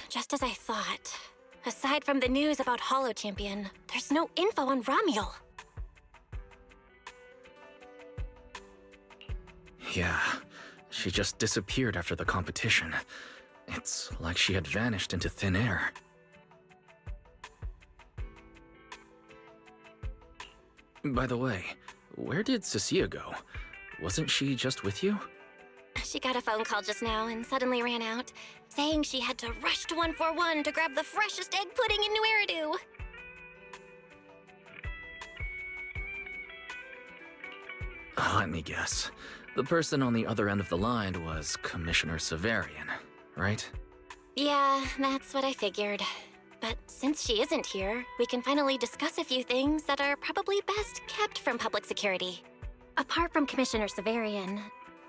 Just as I thought. Aside from the news about Holo Champion, there's no info on Ramiel. Yeah, she just disappeared after the competition. It's like she had vanished into thin air. By the way, where did Cecilia go? Wasn't she just with you? She got a phone call just now and suddenly ran out, saying she had to rush to 141 to grab the freshest egg pudding in New Eridu. Let me guess. The person on the other end of the line was Commissioner Severian, right? Yeah, that's what I figured. But since she isn't here, we can finally discuss a few things that are probably best kept from public security. Apart from Commissioner Severian,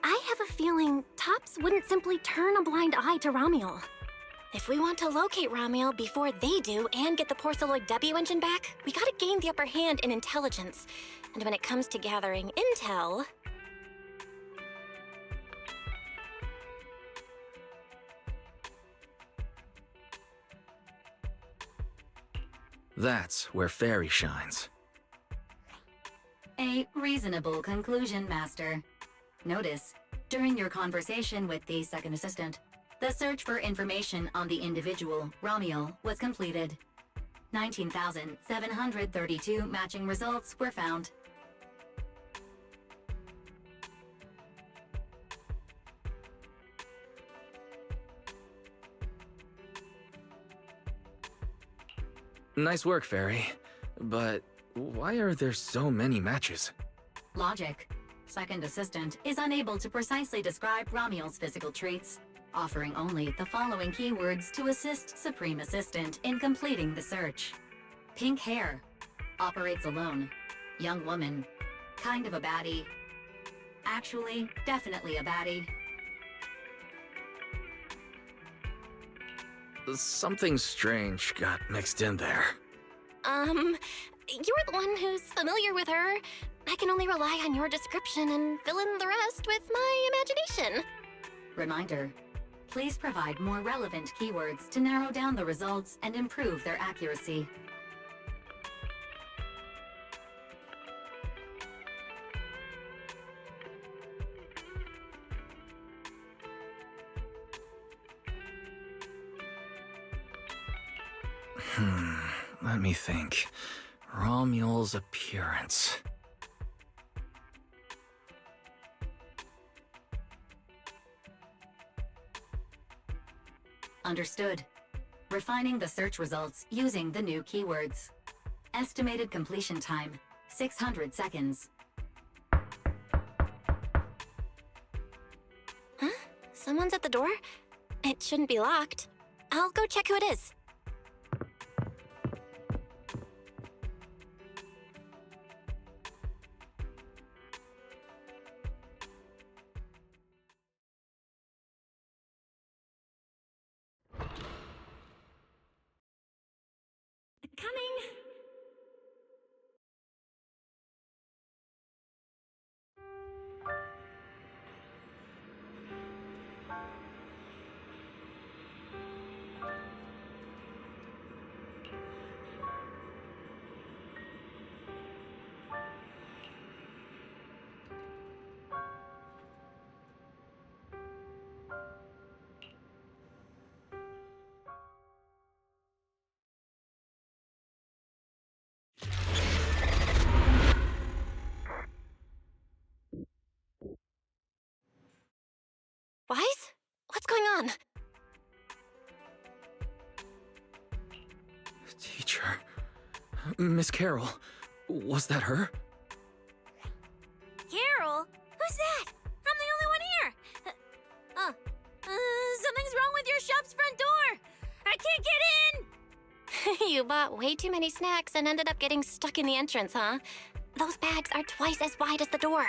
I have a feeling Tops wouldn't simply turn a blind eye to Ramiel. If we want to locate Ramiel before they do and get the Porceloid W engine back, we gotta gain the upper hand in intelligence. And when it comes to gathering intel... That's where Fairy shines. A reasonable conclusion, Master. Notice, during your conversation with the second assistant, the search for information on the individual, Ramiel, was completed. 19,732 matching results were found. Nice work, Fairy. But why are there so many matches? Logic. Second assistant is unable to precisely describe Ramiel's physical traits, offering only the following keywords to assist Supreme Assistant in completing the search. Pink hair. Operates alone. Young woman. Kind of a baddie. Actually, definitely a baddie. Something strange got mixed in there. You're the one who's familiar with her. I can only rely on your description and fill in the rest with my imagination. Reminder. Please provide more relevant keywords to narrow down the results and improve their accuracy. Let me think. Ramiel's appearance. Understood. Refining the search results using the new keywords. Estimated completion time, 600 seconds. Huh? Someone's at the door? It shouldn't be locked. I'll go check who it is. Coming! Wise? What's going on? Teacher. Miss Carroll. Was that her? Carol? Who's that? I'm the only one here. Something's wrong with your shop's front door. I can't get in. You bought way too many snacks and ended up getting stuck in the entrance, huh? Those bags are twice as wide as the door.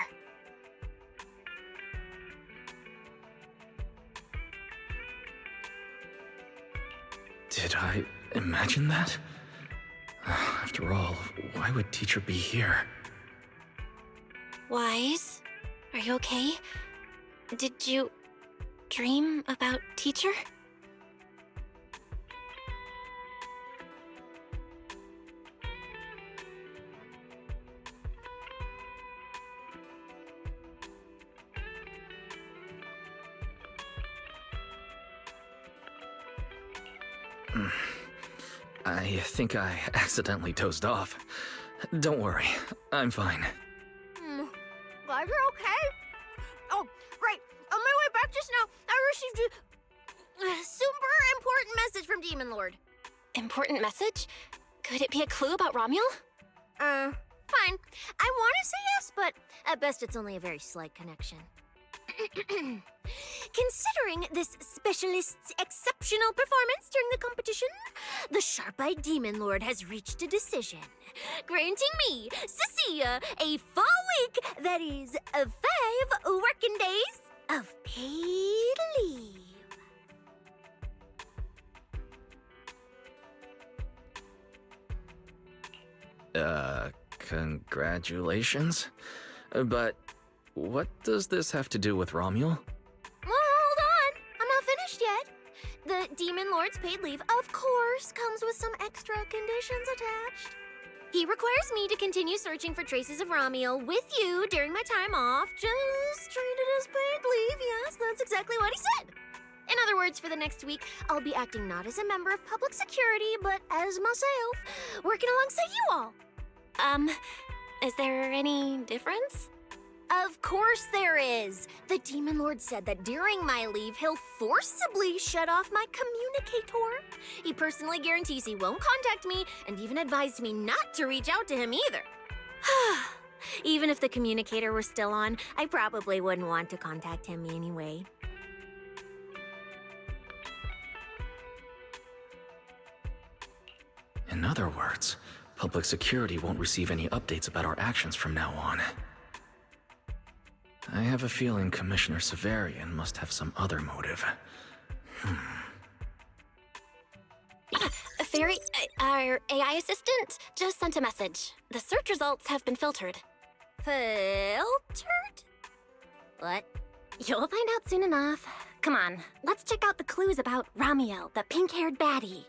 Did I imagine that? After all, why would Teacher be here? Wise? Are you okay? Did you dream about Teacher? I think I accidentally dozed off. Don't worry, I'm fine. Glad you're okay. Oh, right. On my way back just now, I received a super important message from Demon Lord. Important message? Could it be a clue about Romuel? Fine. I want to say yes, but at best it's only a very slight connection. Considering this specialist's exceptional performance during the competition, the sharp-eyed Demon Lord has reached a decision, granting me, Cecilia, a full week, that is, 5 working days of paid leave. Congratulations? But what does this have to do with Romuel? Well, hold on. I'm not finished yet. The Demon Lord's paid leave, of course, comes with some extra conditions attached. He requires me to continue searching for traces of Romuel with you during my time off. Just treat it as paid leave, yes, that's exactly what he said. In other words, for the next week, I'll be acting not as a member of public security, but as myself, working alongside you all. Is there any difference? Of course there is. The Demon Lord said that during my leave, he'll forcibly shut off my communicator. He personally guarantees he won't contact me, and even advised me not to reach out to him either. Even if the communicator were still on, I probably wouldn't want to contact him anyway. In other words, public security won't receive any updates about our actions from now on. I have a feeling Commissioner Severian must have some other motive. Fairy, our AI assistant just sent a message. The search results have been filtered. Filtered? What? You'll find out soon enough. Come on, let's check out the clues about Romuel, the pink-haired baddie.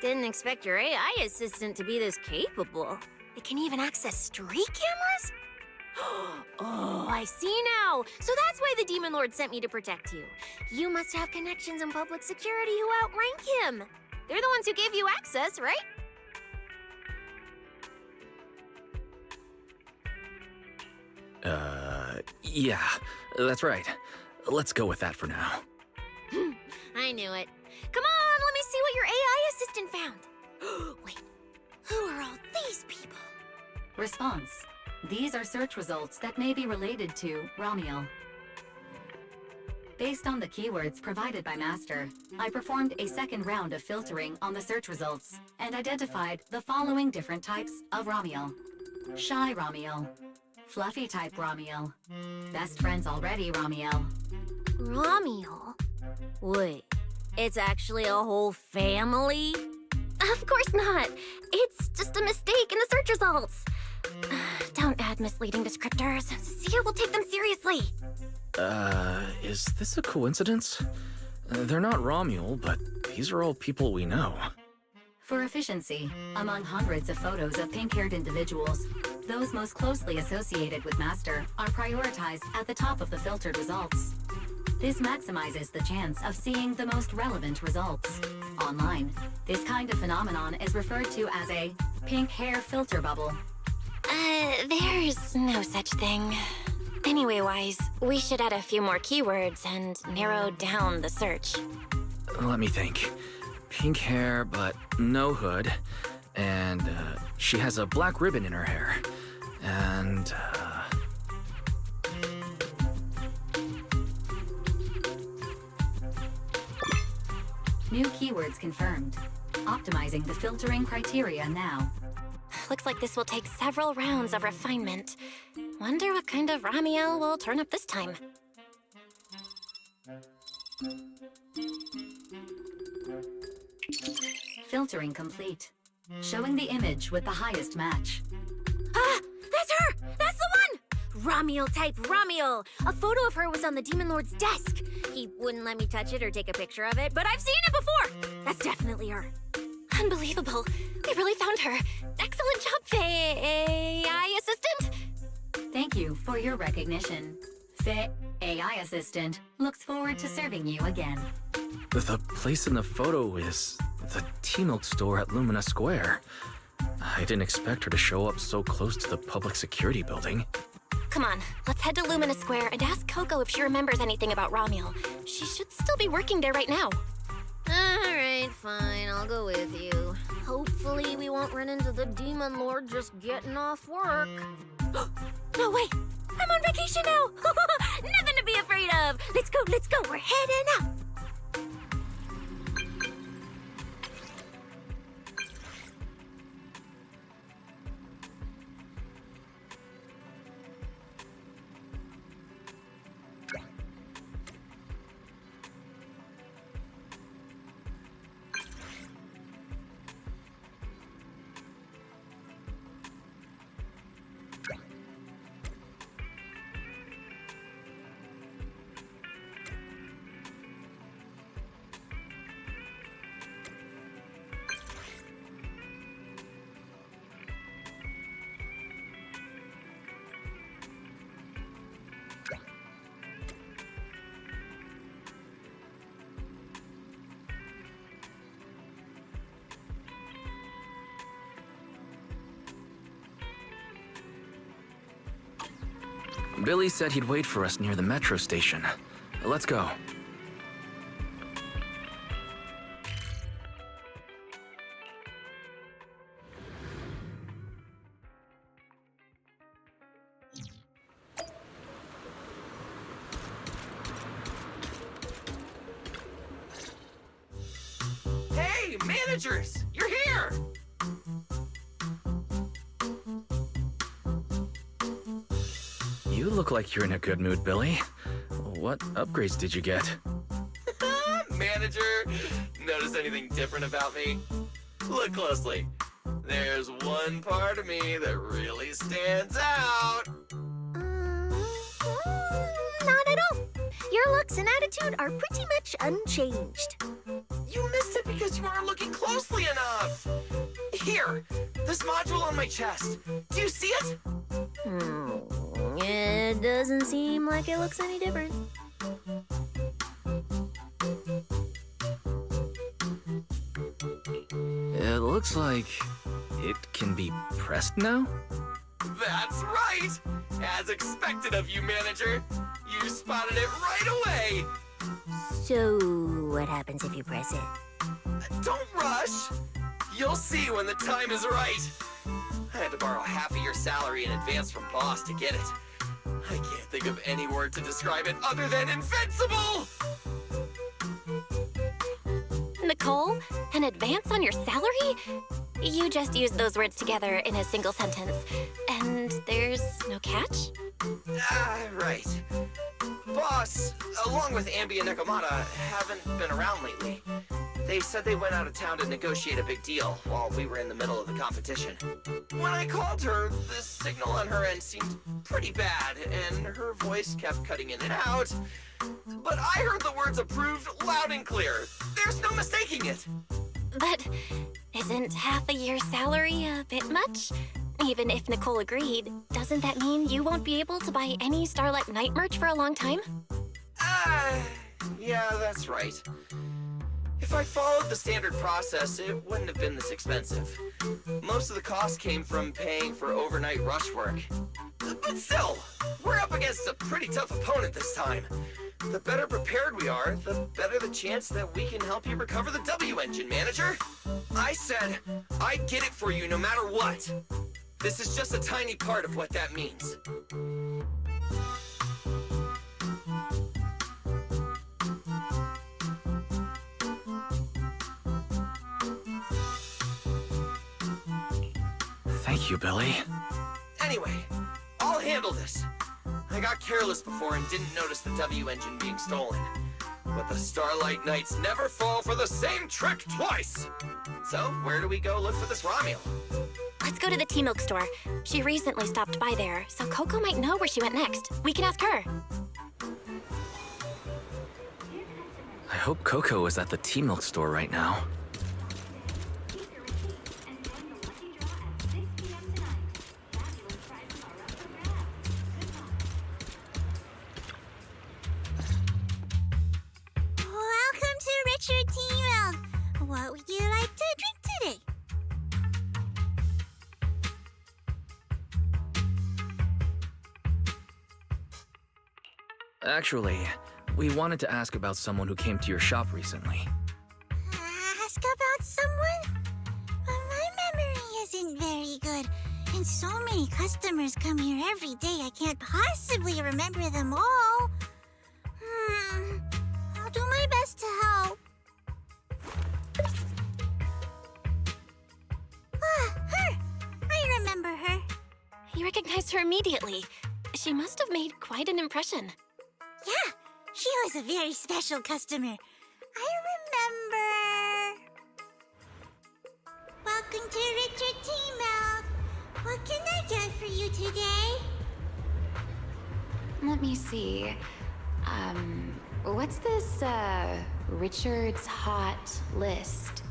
Didn't expect your AI assistant to be this capable. It can even access street cameras? Oh, I see now. So that's why the Demon Lord sent me to protect you. You must have connections in public security who outrank him. They're the ones who gave you access, right? Yeah, that's right. Let's go with that for now. I knew it. Come on, let me see what your AI assistant found. Wait, who are all these people? Response. These are search results that may be related to Romuel. Based on the keywords provided by Master, I performed a second round of filtering on the search results and identified the following different types of Romuel. Shy Romuel. Fluffy type Romuel. Best friends already Romuel. Romuel? Wait, it's actually a whole family? Of course not. It's just a mistake in the search results. Don't add misleading descriptors. Cecilia will take them seriously. Is this a coincidence? They're not Romuel, but these are all people we know. For efficiency, among hundreds of photos of pink-haired individuals, those most closely associated with Master are prioritized at the top of the filtered results. This maximizes the chance of seeing the most relevant results. Online, this kind of phenomenon is referred to as a pink hair filter bubble. There's no such thing. Anyway-wise, we should add a few more keywords and narrow down the search. Let me think. Pink hair, but no hood. And, she has a black ribbon in her hair. And, New keywords confirmed. Optimizing the filtering criteria now. Looks like this will take several rounds of refinement. Wonder what kind of Romuel will turn up this time. Filtering complete. Showing the image with the highest match. Ah, that's her! That's the one! Romuel type Romuel! A photo of her was on the Demon Lord's desk. He wouldn't let me touch it or take a picture of it, but I've seen it before! That's definitely her. Unbelievable. We really found her. Excellent job, AI assistant. Thank you for your recognition. Faye, AI assistant, looks forward to serving you again. The place in the photo is the tea milk store at Lumina Square. I didn't expect her to show up so close to the public security building. Come on, let's head to Lumina Square and ask Coco if she remembers anything about Romuel. She should still be working there right now. Alright, fine, I'll go with you. Hopefully we won't run into the Demon Lord just getting off work. No way! I'm on vacation now! Nothing to be afraid of! Let's go, we're heading out! Billy said he'd wait for us near the metro station. Let's go. Hey, managers! You're here! You look like you're in a good mood, Billy. What upgrades did you get? Manager, notice anything different about me? Look closely. There's one part of me that really stands out. Not at all. Your looks and attitude are pretty much unchanged. You missed it because you aren't looking closely enough. Here, this module on my chest. Do you see it? It doesn't seem like it looks any different. It looks like it can be pressed now? That's right! As expected of you, manager. You spotted it right away. So, what happens if you press it? Don't rush. You'll see when the time is right. I had to borrow half of your salary in advance from boss to get it. I can't think of any word to describe it other than invincible! Nicole, an advance on your salary? You just used those words together in a single sentence. And there's no catch? Right. Boss, along with Ambi and Nekomata, haven't been around lately. They said they went out of town to negotiate a big deal while we were in the middle of the competition. When I called her, the signal on her end seemed pretty bad, and her voice kept cutting in and out. But I heard the words approved loud and clear. There's no mistaking it. But isn't half a year's salary a bit much? Even if Nicole agreed, doesn't that mean you won't be able to buy any Starlight Knight merch for a long time? Yeah, that's right. If I followed the standard process, it wouldn't have been this expensive. Most of the cost came from paying for overnight rush work. But still, we're up against a pretty tough opponent this time. The better prepared we are, the better the chance that we can help you recover the W engine, manager. I said I'd get it for you no matter what. This is just a tiny part of what that means. Thank you, Billy. Anyway, I'll handle this. I got careless before and didn't notice the W engine being stolen. But the Starlight Knights never fall for the same trick twice! So, where do we go look for this Romuel? Let's go to the tea milk store. She recently stopped by there, so Coco might know where she went next. We can ask her. I hope Coco is at the tea milk store right now. Welcome to Richard Tea Milk. What would you like to drink today? Actually, we wanted to ask about someone who came to your shop recently. Ask about someone? My memory isn't very good, and so many customers come here every day I can't possibly remember them all. I'll do my best to help. Her! I remember her. You recognized her immediately. She must have made quite an impression. Yeah, she was a very special customer. I remember. Welcome to Richard Tea Milk. What can I get for you today? Let me see. What's this, Richard's Hot List?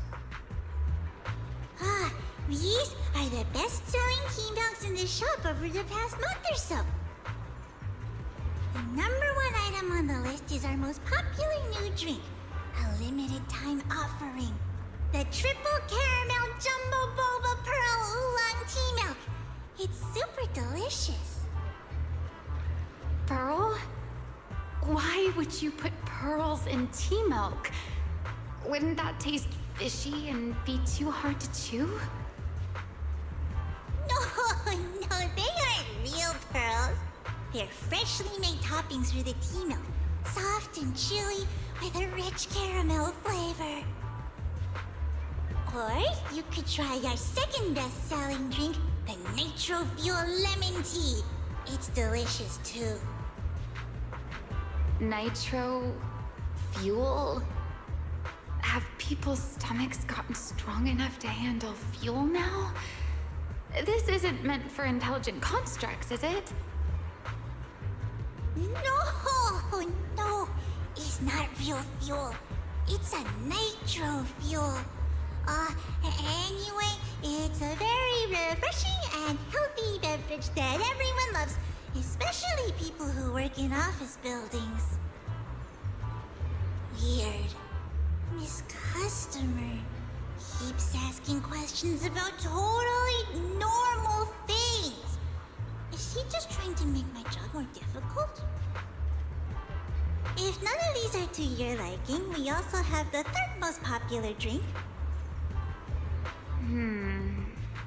These are the best-selling tea milks in the shop over the past month or so. The #1 item on the list is our most popular new drink, a limited-time offering. The Triple Caramel Jumbo Boba Pearl Oolong Tea Milk. It's super delicious. Pearl? Why would you put pearls in tea milk? Wouldn't that taste fishy and be too hard to chew? No, they aren't real pearls. They're freshly made toppings for the tea milk, soft and chewy with a rich caramel flavor. Or you could try our second best-selling drink, the Nitro Fuel Lemon Tea. It's delicious too. Nitro fuel? Have people's stomachs gotten strong enough to handle fuel now? This isn't meant for intelligent constructs, is it? No, it's not real fuel. It's a nitro fuel. Anyway, it's a very refreshing and healthy beverage that everyone loves, especially people who work in office buildings. Weird. This customer keeps asking questions about totally normal things. Is she just trying to make my job more difficult? If none of these are to your liking, we also have the third most popular drink.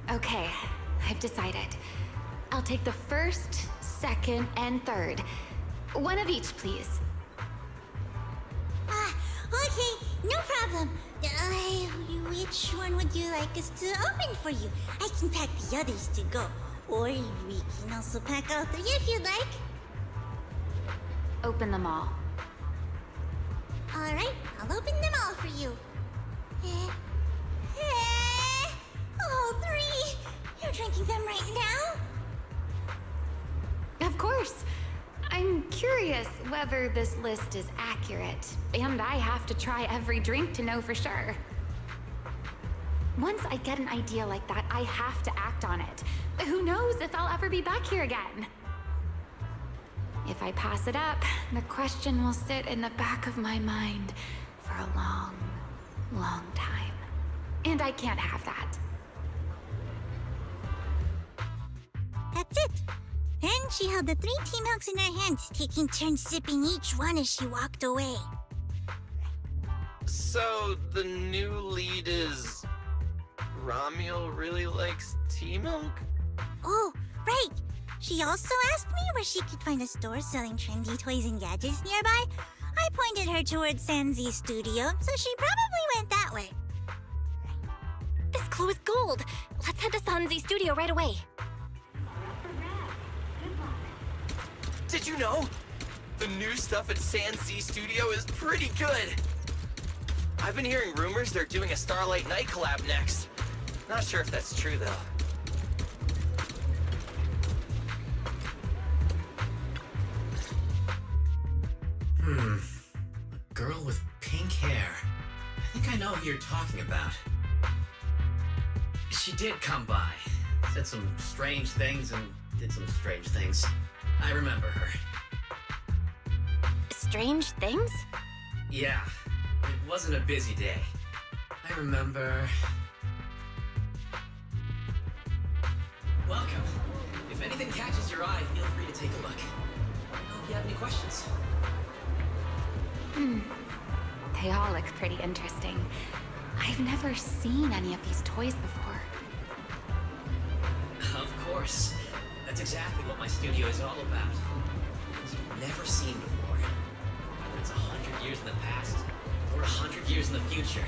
Okay, I've decided. I'll take the first, second, and third. One of each, please. Okay, no problem. Which one would you like us to open for you? I can pack the others to go. Or we can also pack all three if you'd like. Open them all. Alright, I'll open them all for you. All three! You're drinking them right now? Of course. I'm curious whether this list is accurate, and I have to try every drink to know for sure. Once I get an idea like that, I have to act on it. Who knows if I'll ever be back here again? If I pass it up, the question will sit in the back of my mind for a long, long time. And I can't have that. That's it. Then she held the 3 tea milks in her hands, taking turns sipping each one as she walked away. So, the new lead is... Ramiel really likes tea milk? Oh, right. She also asked me where she could find a store selling trendy toys and gadgets nearby. I pointed her towards Sanzi's studio, so she probably went that way. This clue is gold. Let's head to Sanzi's studio right away. Did you know? The new stuff at Sanzi Studio is pretty good. I've been hearing rumors they're doing a Starlight Night collab next. Not sure if that's true, though. A girl with pink know who you're talking about. She did come by, said some strange things and did some strange things. I remember her. Strange things? Yeah, it wasn't a busy day. I remember... Welcome. If anything catches your eye, feel free to take a look. Let me know if you have any questions. They all look pretty interesting. I've never seen any of these toys before. Of course. That's exactly what my studio is all about. Things you've never seen before. Whether it's 100 years in the past or 100 years in the future,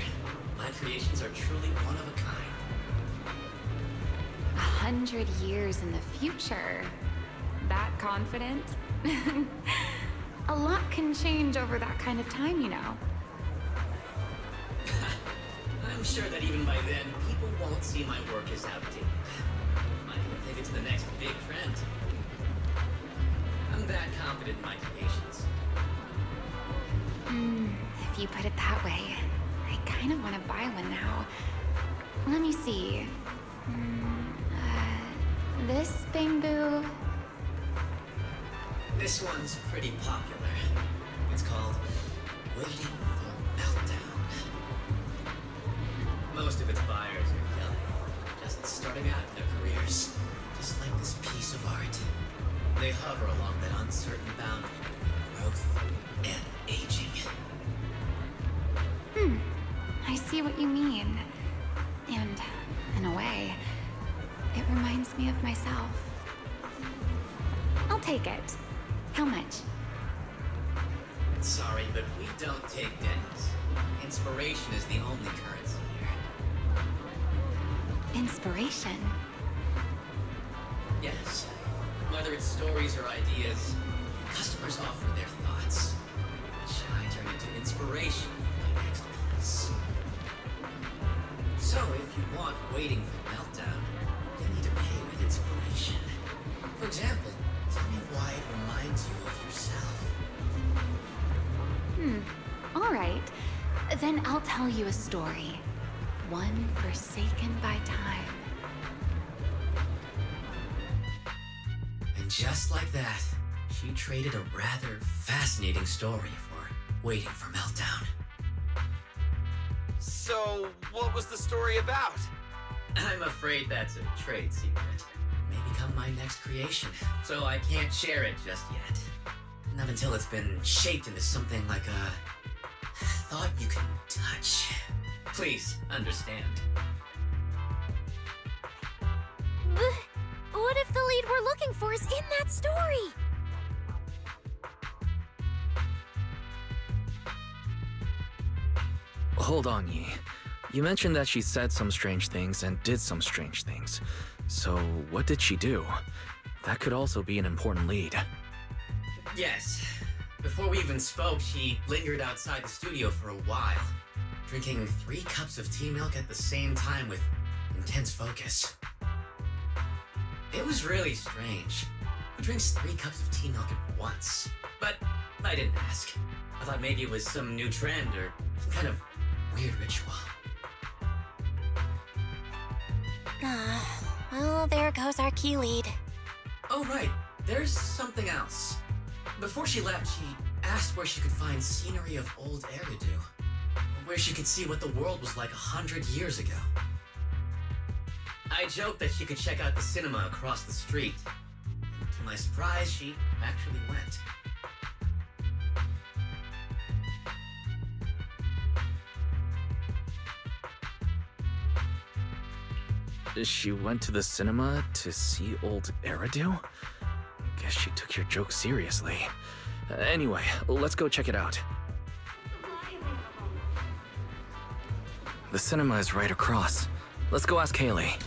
my creations are truly one of a kind. 100 years in the future? That confident? A lot can change over that kind of time, you know. I'm sure that even by then, people won't see my work as outdated. Might even think it's the next big trend. I'm that confident in my creations. If you put it that way, I kind of want to buy one now. Let me see. This bamboo... This one's pretty popular. It's called Waiting for Meltdown. Most of its buyers are young, just starting out in their careers, just like this piece of art. They hover along that uncertain boundary between growth and aging. I see what you mean. And, in a way, it reminds me of myself. I'll take it. How much? Sorry, but we don't take pennies. Inspiration is the only currency here. Inspiration? Yes. Whether it's stories or ideas, customers offer their thoughts, which I turn into inspiration for my next piece. So if you want Waiting for Meltdown, you need to pay with inspiration. For example, tell me why it reminds you of yourself. All right. Then I'll tell you a story. One forsaken by time. And just like that, she traded a rather fascinating story for Waiting for Meltdown. So, what was the story about? I'm afraid that's a trade secret. It may become my next creation, so I can't share it just yet. Not until it's been shaped into something like a thought you can touch. Please, understand. What if the lead we're looking for is in that story? Hold on, Yi. You mentioned that she said some strange things and did some strange things. So, what did she do? That could also be an important lead. Yes. Before we even spoke, she lingered outside the studio for a while, drinking 3 cups of tea milk at the same time with intense focus. It was really strange. Who drinks 3 cups of tea milk at once? But I didn't ask. I thought maybe it was some new trend or some kind of weird ritual. Well, there goes our key lead. Oh, right. There's something else. Before she left, she asked where she could find scenery of old Eridu, where she could see what the world was like 100 years ago. I joked that she could check out the cinema across the street. And to my surprise, she actually went. She went to the cinema to see old Eridu? Guess she took your joke seriously. Anyway, let's go check it out. The cinema is right across. Let's go ask Haley.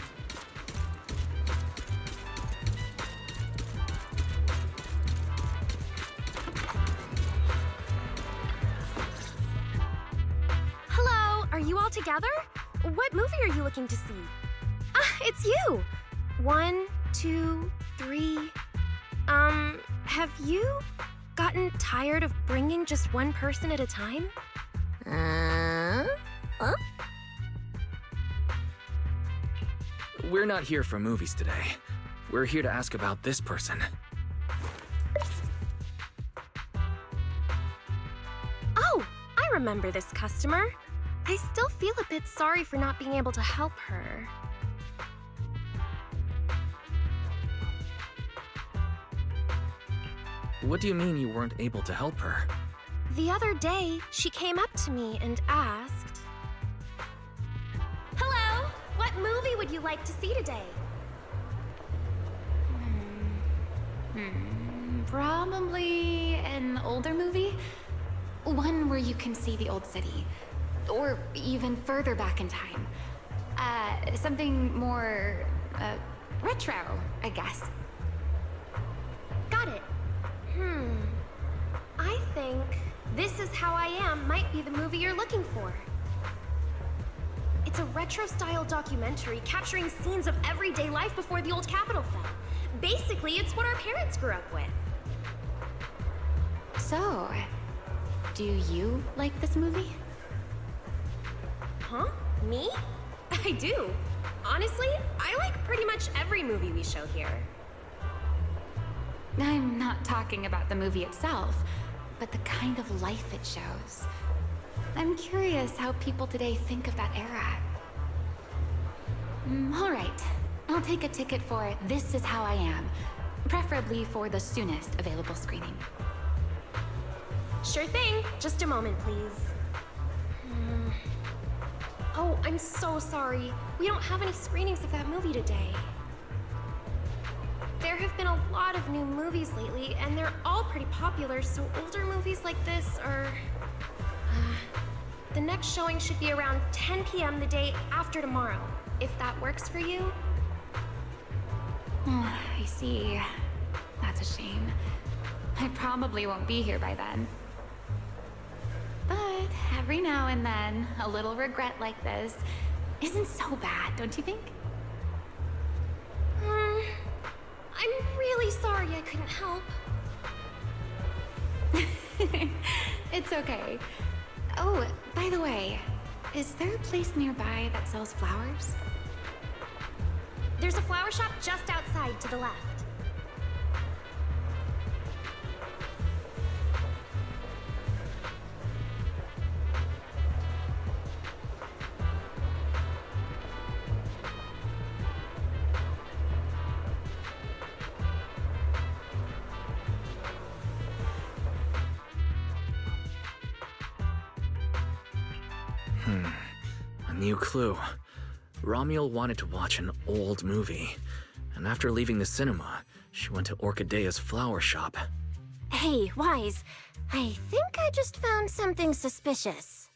Hello, are you all together? What movie are you looking to see? Ah, it's you! 1, 2, 3... have you gotten tired of bringing just one person at a time? Huh? We're not here for movies today. We're here to ask about this person. Oh, I remember this customer. I still feel a bit sorry for not being able to help her. What do you mean you weren't able to help her? The other day, she came up to me and asked, "Hello, what movie would you like to see today?" Probably an older movie? One where you can see the old city. Or even further back in time. Something more, retro, I guess. Got it. I think This Is How I Am might be the movie you're looking for. It's a retro-style documentary capturing scenes of everyday life before the old capital fell. Basically, it's what our parents grew up with. So, do you like this movie? Huh? Me? I do. Honestly, I like pretty much every movie we show here. I'm not talking about the movie itself, but the kind of life it shows. I'm curious how people today think of that era. All right, I'll take a ticket for This Is How I Am, preferably for the soonest available screening. Sure thing. Just a moment, please. Oh, I'm so sorry. We don't have any screenings of that movie today. There have been a lot of new movies lately, and they're all pretty popular, so older movies like this are... The next showing should be around 10 p.m. the day after tomorrow, if that works for you. I see. That's a shame. I probably won't be here by then. But every now and then, a little regret like this isn't so bad, don't you think? I'm really sorry I couldn't help. It's okay. Oh, by the way, is there a place nearby that sells flowers? There's a flower shop just outside to the left. A new clue. Romuald wanted to watch an old movie, and after leaving the cinema, she went to Orchidea's flower shop. Hey, Wise, I think I just found something suspicious.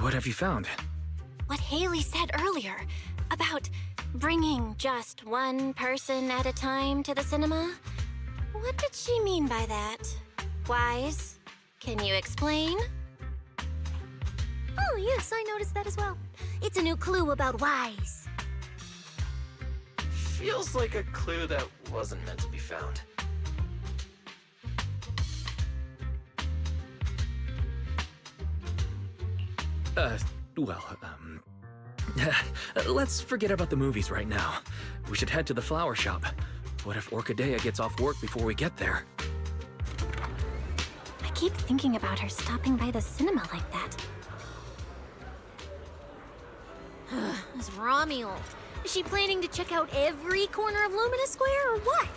What have you found? What Haley said earlier about bringing just one person at a time to the cinema. What did she mean by that? Wise, can you explain? Oh, yes, I noticed that as well. It's a new clue about Wise. Feels like a clue that wasn't meant to be found. Let's forget about the movies right now. We should head to the flower shop. What if Orchidea gets off work before we get there? I keep thinking about her stopping by the cinema like that. This Romuald. Is she planning to check out every corner of Lumina Square or what?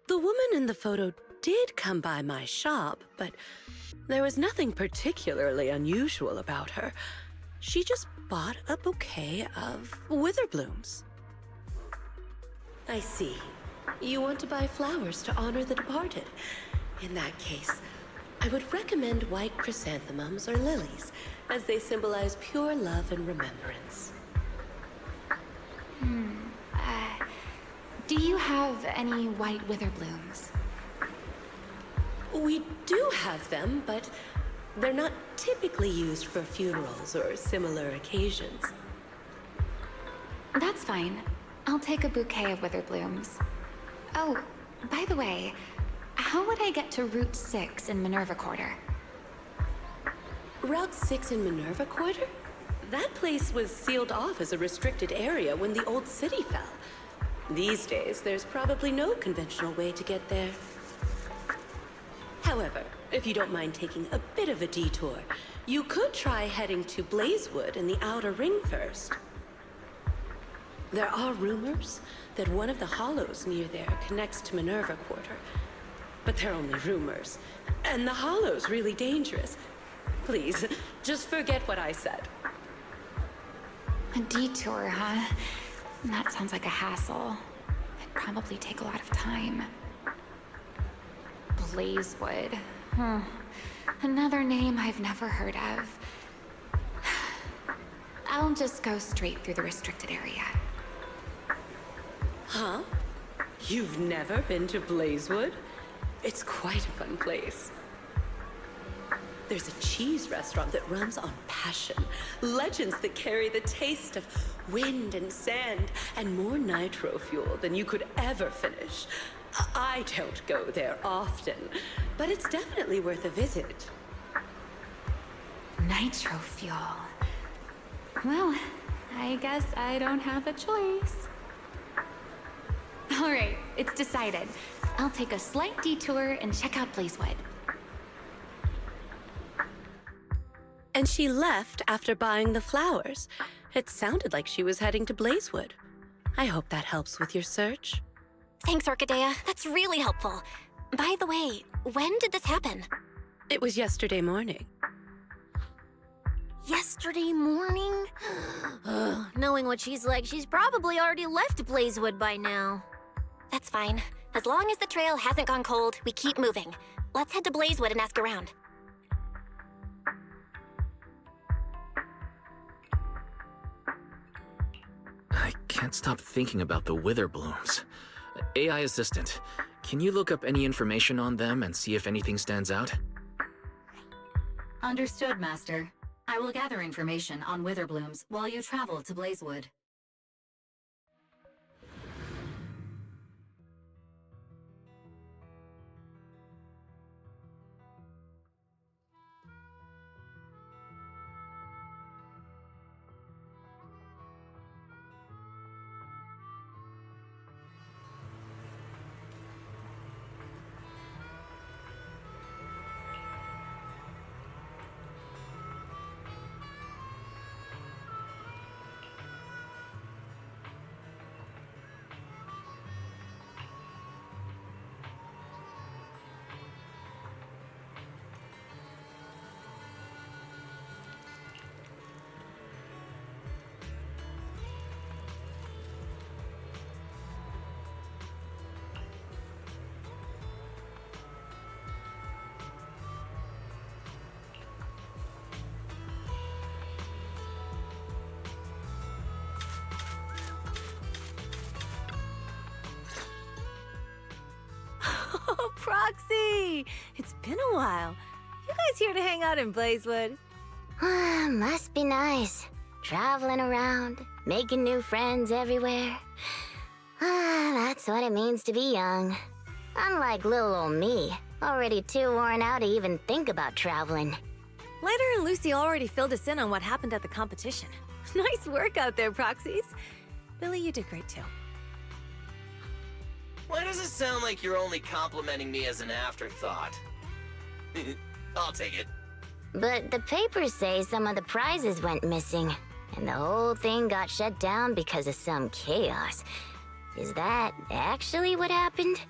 The woman in the photo did come by my shop, but there was nothing particularly unusual about her. She just bought a bouquet of wither blooms. I see. You want to buy flowers to honor the departed. In that case, I would recommend white chrysanthemums or lilies, as they symbolize pure love and remembrance. Do you have any white wither blooms? We do have them, but They're not typically used for funerals or similar occasions. That's fine. I'll take a bouquet of withered blooms. Oh, by the way, how would I get to Route 6 in Minerva Quarter? Route 6 in Minerva Quarter? That place was sealed off as a restricted area when the old city fell. These days, there's probably no conventional way to get there. However, if you don't mind taking a bit of a detour, you could try heading to Blazewood in the Outer Ring first. There are rumors that one of the hollows near there connects to Minerva Quarter. But they're only rumors, and the hollow's really dangerous. Please, just forget what I said. A detour, huh? That sounds like a hassle. It'd probably take a lot of time. Blazewood. Another name I've never heard of. I'll just go straight through the restricted area. Huh? You've never been to Blazewood? It's quite a fun place. There's a cheese restaurant that runs on passion. Legends that carry the taste of wind and sand and more nitro fuel than you could ever finish. I don't go there often, but it's definitely worth a visit. Nitro fuel. Well, I guess I don't have a choice. All right, it's decided. I'll take a slight detour and check out Blazewood. And she left after buying the flowers. It sounded like she was heading to Blazewood. I hope that helps with your search. Thanks, Orchidea. That's really helpful. By the way, when did this happen? It was yesterday morning. Yesterday morning? Knowing what she's like, she's probably already left Blazewood by now. That's fine. As long as the trail hasn't gone cold, we keep moving. Let's head to Blazewood and ask around. I can't stop thinking about the wither blooms. AI assistant, can you look up any information on them and see if anything stands out? Understood, Master. I will gather information on wither blooms while you travel to Blazewood. Oh, Proxy! It's been a while. You guys here to hang out in Blazewood? Must be nice. Traveling around, making new friends everywhere. That's what it means to be young. Unlike little old me, already too worn out to even think about traveling. Lighter and Lucy already filled us in on what happened at the competition. Nice work out there, Proxies. Billy, you did great too. Why does it sound like you're only complimenting me as an afterthought? I'll take it. But the papers say some of the prizes went missing, and the whole thing got shut down because of some chaos. Is that actually what happened?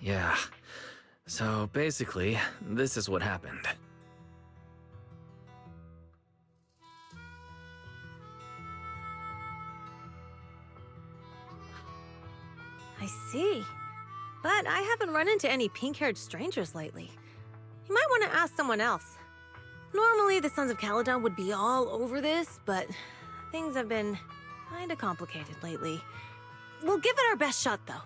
Yeah. So basically, this is what happened. I see. But I haven't run into any pink-haired strangers lately. You might want to ask someone else. Normally, the Sons of Caledon would be all over this, but things have been kinda complicated lately. We'll give it our best shot, though.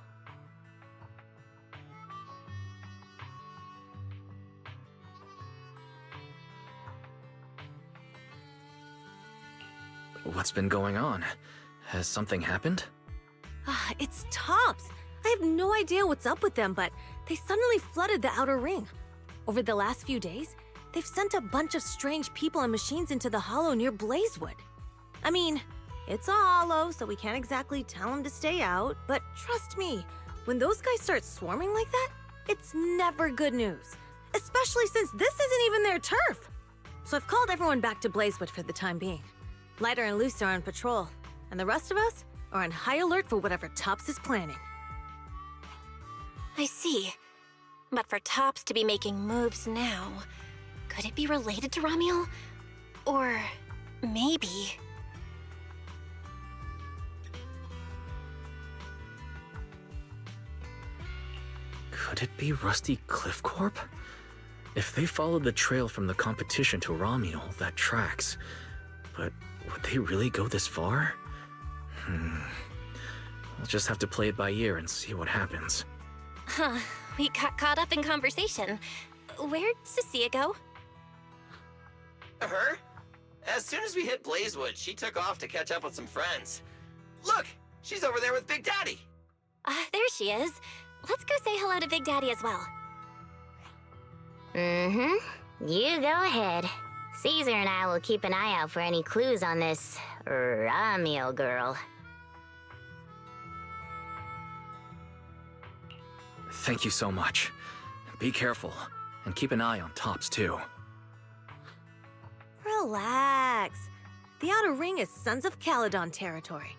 What's been going on? Has something happened? It's Tops. I have no idea what's up with them, but they suddenly flooded the outer ring. Over the last few days, they've sent a bunch of strange people and machines into the hollow near Blazewood. I mean, it's a hollow, so we can't exactly tell them to stay out, but trust me, when those guys start swarming like that, it's never good news. Especially since this isn't even their turf. So I've called everyone back to Blazewood for the time being. Lighter and Loose are on patrol, and the rest of us are on high alert for whatever Tops is planning. I see. But for Tops to be making moves now, could it be related to Ramiel? Or maybe... Could it be Rusty Cliff Corp? If they followed the trail from the competition to Ramiel, that tracks. But would they really go this far? We'll just have to play it by ear and see what happens. Huh, we got caught up in conversation. Where'd Cecilia go? Her? As soon as we hit Blazewood, she took off to catch up with some friends. Look, she's over there with Big Daddy. There she is. Let's go say hello to Big Daddy as well. You go ahead. Caesar and I will keep an eye out for any clues on this Ramiel girl. Thank you so much. Be careful, and keep an eye on Tops too. Relax. The outer ring is Sons of Caledon territory.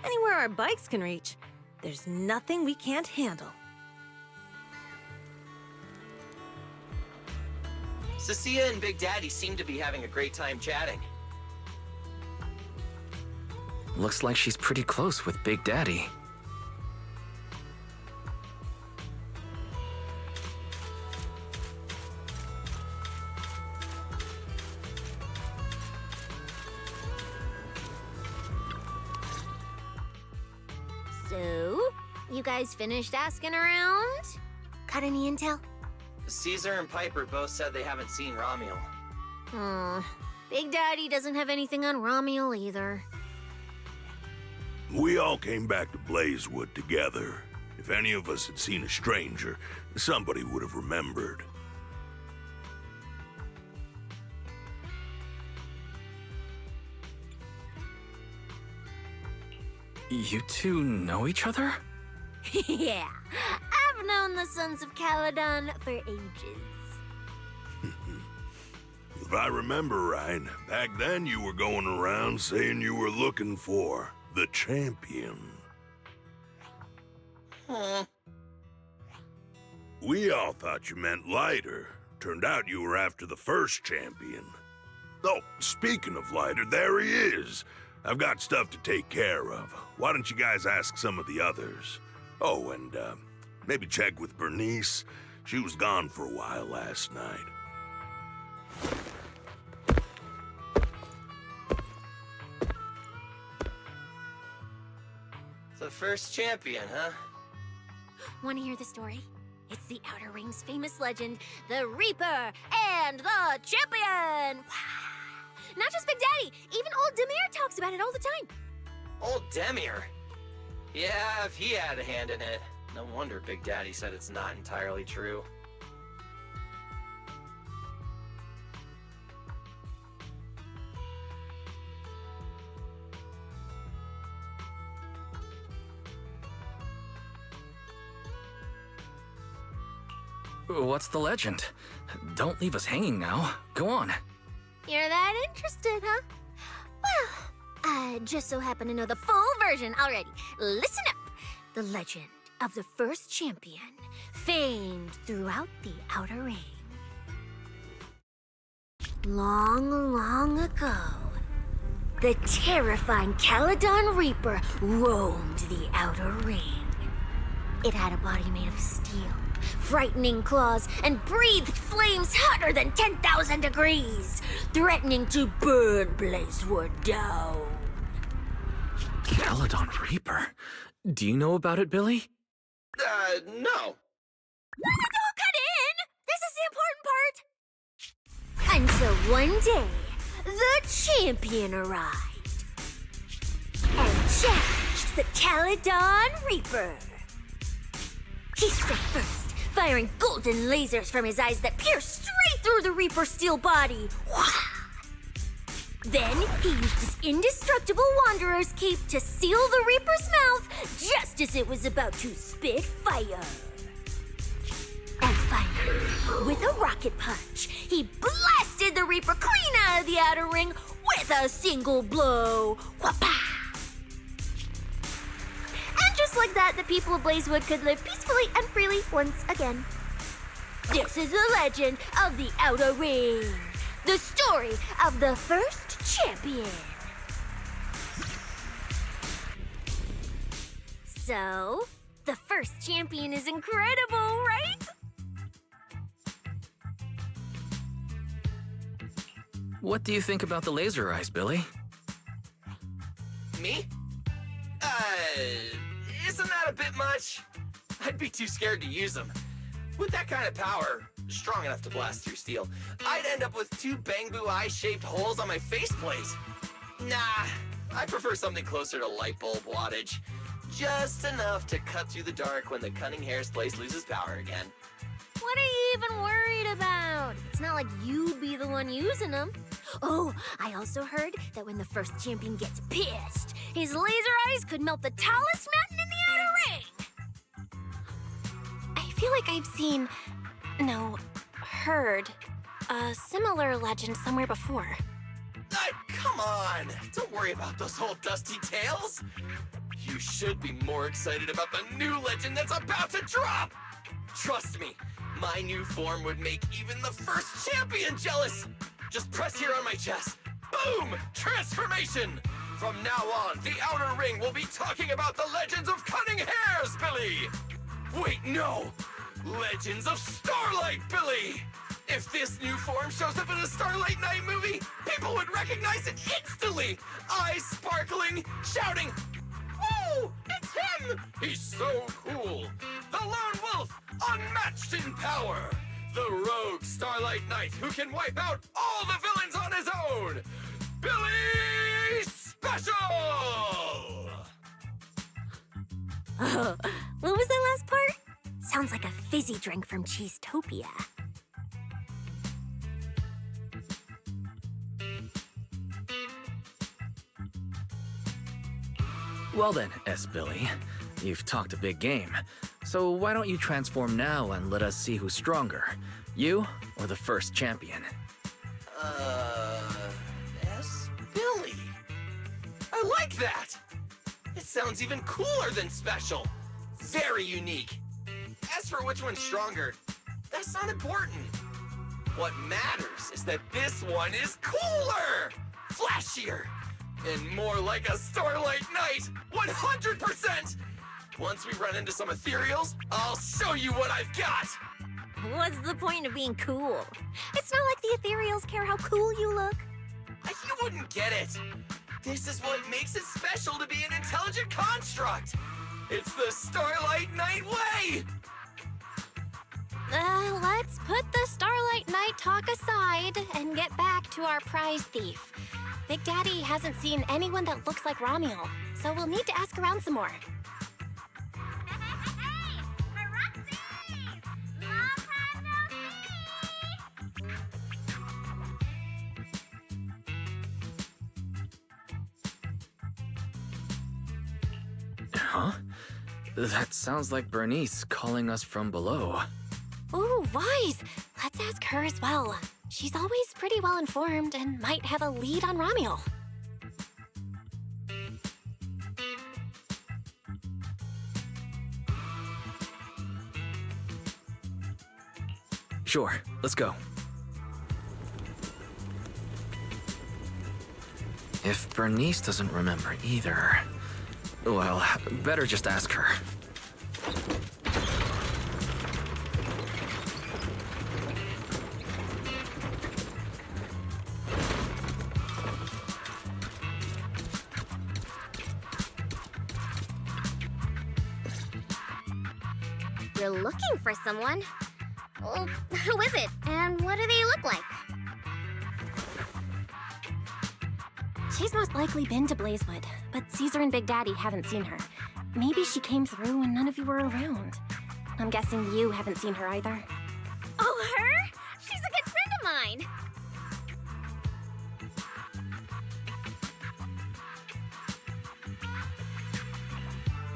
Anywhere our bikes can reach, there's nothing we can't handle. Cecilia and Big Daddy seem to be having a great time chatting. Looks like she's pretty close with Big Daddy. So, you guys finished asking around? Got any intel? Caesar and Piper both said they haven't seen Ramiel. Big Daddy doesn't have anything on Ramiel either. We all came back to Blazewood together. If any of us had seen a stranger, somebody would have remembered. You two know each other? Yeah, I've known the Sons of Caledon for ages. If I remember right, back then you were going around saying you were looking for the champion. We all thought you meant Lighter. Turned out you were after the first champion. Oh, speaking of Lighter, there he is. I've got stuff to take care of. Why don't you guys ask some of the others? Oh, and maybe check with Bernice. She was gone for a while last night. The first champion, huh? Want to hear the story? It's the Outer Ring's famous legend, the Reaper and the Champion! Not just Big Daddy, even old Demir talks about it all the time. Old Demir? Yeah, if he had a hand in it. No wonder Big Daddy said it's not entirely true. What's the legend? Don't leave us hanging now. Go on. You're that interested, huh? Well, I just so happen to know the full version already. Listen up! The legend of the first champion, famed throughout the Outer Ring. Long, long ago, the terrifying Caledon Reaper roamed the Outer Ring. It had a body made of steel, frightening claws, and breathed flames hotter than 10,000 degrees, threatening to burn Blazewood down. Caledon Reaper? Do you know about it, Billy? No. Don't cut in! This is the important part! Until one day, the champion arrived. the Caledon Reaper. He struck first, firing golden lasers from his eyes that pierced straight through the Reaper's steel body. Wah! Then he used his indestructible Wanderer's cape to seal the Reaper's mouth just as it was about to spit fire. And finally, with a rocket punch, he blasted the Reaper clean out of the outer ring with a single blow. Whapa! And just like that, the people of Blazewood could live peacefully and freely once again. This is the legend of the Outer Ring. The story of the first champion. So, the first champion is incredible, right? What do you think about the laser eyes, Billy? Me? Isn't that a bit much? I'd be too scared to use them. With that kind of power, strong enough to blast through steel, I'd end up with 2 Bangbu eye-shaped holes on my faceplate. Nah, I prefer something closer to light bulb wattage. Just enough to cut through the dark when the cunning hair's place loses power again. What are you even worried about? It's not like you'd be the one using them. Oh, I also heard that when the first champion gets pissed, his laser eyes could melt the tallest mountain in the Outer Ring. I feel like I've seen, no, heard a similar legend somewhere before. Come on! Don't worry about those old dusty tales! You should be more excited about the new legend that's about to drop! Trust me, my new form would make even the first champion jealous! Just press here on my chest. Boom! Transformation! From now on, the Outer Ring will be talking about the legends of cunning hairs, Billy! Wait, no! Legends of Starlight, Billy! If this new form shows up in a Starlight Night movie, people would recognize it instantly! Eyes sparkling, shouting, "Whoa! It's him! He's so cool! The Lone Wolf, unmatched in power! The rogue Starlight Knight who can wipe out all the villains on his own! Billy Special!" What was that last part? Sounds like a fizzy drink from Cheesetopia. Well then, S. Billy, you've talked a big game. So why don't you transform now and let us see who's stronger? You or the first champion? S. Billy. I like that! It sounds even cooler than special. Very unique. As for which one's stronger, that's not important. What matters is that this one is cooler, flashier, and more like a Starlight Knight, 100%! Once we run into some Ethereals, I'll show you what I've got! What's the point of being cool? It's not like the Ethereals care how cool you look. You wouldn't get it. This is what makes it special to be an intelligent construct. It's the Starlight Knight way! Let's put the Starlight Knight talk aside and get back to our prize thief. Big Daddy hasn't seen anyone that looks like Ramiel, so we'll need to ask around some more. Huh? That sounds like Bernice calling us from below. Ooh, wise! Let's ask her as well. She's always pretty well informed and might have a lead on Ramiel. Sure, let's go. If Bernice doesn't remember either, well, better just ask her. You're looking for someone? Well, who is it? And what do they look like? She's most likely been to Blazewood, but Caesar and Big Daddy haven't seen her. Maybe she came through when none of you were around. I'm guessing you haven't seen her either. Oh, her? She's a good friend of mine.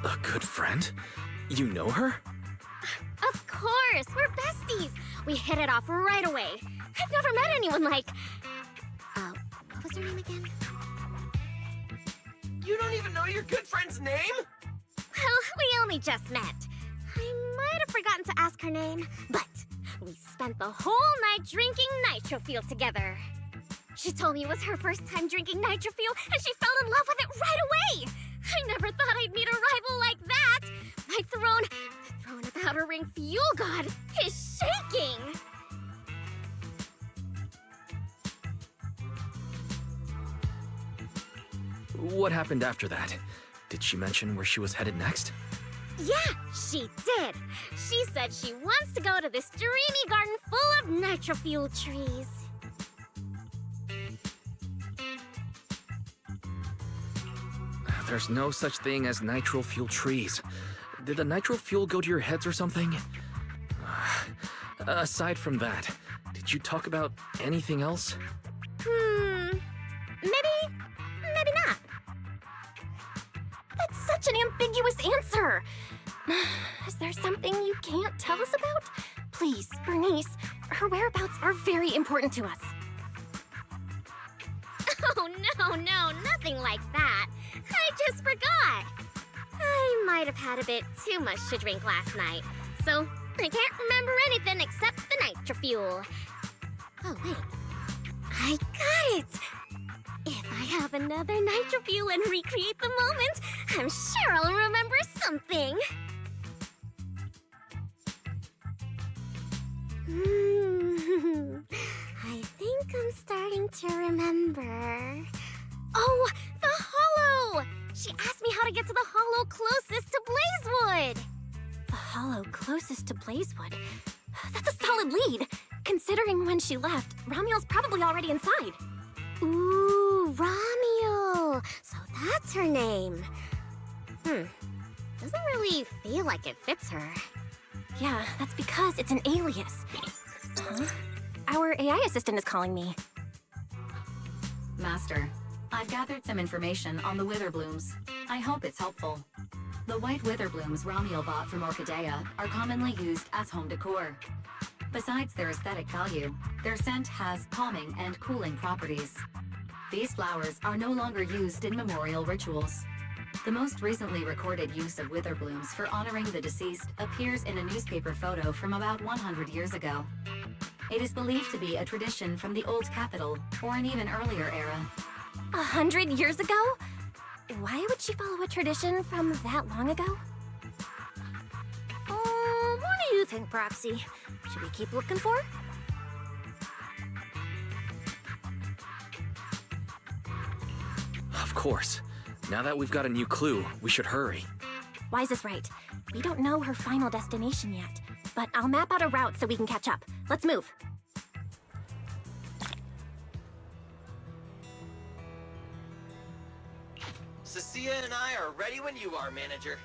A good friend? You know her? Of course, we're besties. We hit it off right away. I've never met anyone like... what was her name again? You don't even know your good friend's name? Well, we only just met. I might have forgotten to ask her name, but we spent the whole night drinking nitro fuel together. She told me it was her first time drinking nitro fuel, and she fell in love with it right away. I never thought I'd meet a rival like that. My throne, the throne of Outer Ring Fuel God, is shaking. What happened after that? Did she mention where she was headed next? Yeah, she did. She said she wants to go to this dreamy garden full of nitro fuel trees. There's no such thing as nitro fuel trees. Did the nitro fuel go to your heads or something? Aside from that, did you talk about anything else? Maybe not. That's such an ambiguous answer. Is there something you can't tell us about? Please, Bernice, her whereabouts are very important to us. Oh, no, nothing like that. I just forgot. I might have had a bit too much to drink last night, so I can't remember anything except the nitro fuel. Oh, wait. I got it! If I have another nitro fuel and recreate the moment, I'm sure I'll remember something. I think I'm starting to remember. Oh, the hollow! She asked me how to get to the hollow closest to Blazewood. The hollow closest to Blazewood? That's a solid lead. Considering when she left, Ramiel's probably already inside. Ooh, Ramiel. So that's her name. Doesn't really feel like it fits her. Yeah, that's because it's an alias. Huh? Our AI assistant is calling me. Master, I've gathered some information on the Witherblooms. I hope it's helpful. The white Witherblooms Ramiel bought from Orchidea are commonly used as home decor. Besides their aesthetic value, their scent has calming and cooling properties. These flowers are no longer used in memorial rituals. The most recently recorded use of Witherblooms for honoring the deceased appears in a newspaper photo from about 100 years ago. It is believed to be a tradition from the Old Capital, or an even earlier era. 100 years ago? Why would she follow a tradition from that long ago? What do you think, Proxy? Should we keep looking for her? Of course. Now that we've got a new clue, we should hurry. Wise is right. We don't know her final destination yet, but I'll map out a route so we can catch up. Let's move. Cecilia and I are ready when you are, Manager.